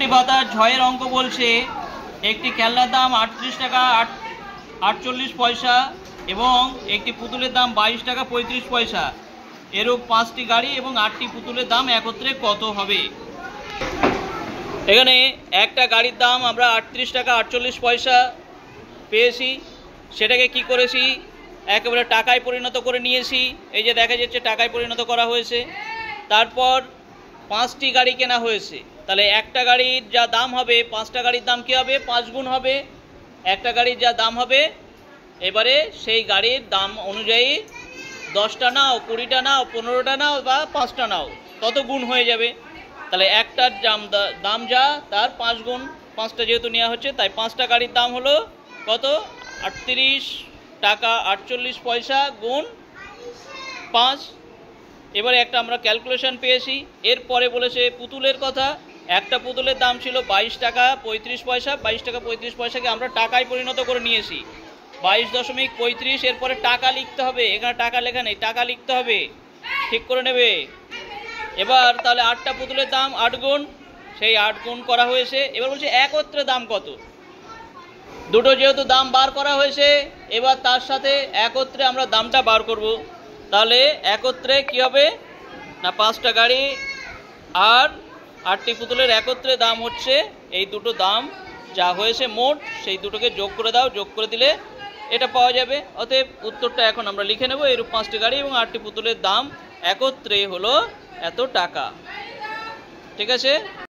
বিজ্ঞানী ভাতার ঝয়ের অঙ্ক বলছে একটি খেলনার দাম 38 টাকা 48 পয়সা এবং একটি পুতুলের দাম 22 টাকা 35 পয়সা। এরূপ 5টি গাড়ি এবং 8টি পুতুলের দাম একত্রে কত হবে? এখানে একটা গাড়ির দাম আমরা 38 টাকা 48 পয়সা পেয়েছি, সেটাকে কি করেছি, একেবারে টাকায় পরিণত করে নিয়েছি। এই যে দেখা যাচ্ছে টাকায় পরিণত করা হয়েছে। তারপর 5টি গাড়ি কেনা হয়েছে, তাহলে একটা গাড়ির যা দাম হবে 5টা গাড়ির দাম কী হবে? 5 গুণ হবে। একটা গাড়ির যা দাম হবে, এবারে সেই গাড়ির দাম অনুযায়ী 10টা নাও, 20টা নাও, 15টা নাও বা 5টা নাও, তত গুণ হয়ে যাবে। তাহলে একটার দাম যা তার 5 গুণ, 5টা যেহেতু নেওয়া হচ্ছে তাই 5টা গাড়ির দাম হলো কত? 38 টাকা 48 পয়সা গুণ 5। এবারে একটা আমরা ক্যালকুলেশন পেয়েছি। এরপরে বলেছে পুতুলের কথা। একটা পুতুলের দাম ছিল 22 টাকা 35 পয়সা। 22 টাকা 35 পয়সাকে আমরা টাকায় পরিণত করে নিয়েছি, 22.35। এরপরে টাকা লিখতে হবে, এখানে টাকা লেখা নেই, টাকা লিখতে হবে, ঠিক করে নেবে। এবার তাহলে 8টা পুতুলের দাম 8 গুণ, সেই 8 গুণ করা হয়েছে। এবার বলছে একত্রে দাম কত? দুটো যেহেতু দাম বার করা হয়েছে, এবার তার সাথে একত্রে আমরা দামটা বার করব। তাহলে একত্রে কি হবে না, 5টা গাড়ি আর 8টি পুতুলের একত্রে দাম হচ্ছে এই দুটো দাম যা হয়েছে মোট, সেই দুটোকে যোগ করে দাও, যোগ করে দিলে এটা পাওয়া যাবে। অতএব উত্তরটা এখন আমরা লিখে নেব, এরূপ 5টি গাড়ি এবং 8টি পুতুলের দাম একত্রে হলো এত টাকা। ঠিক আছে।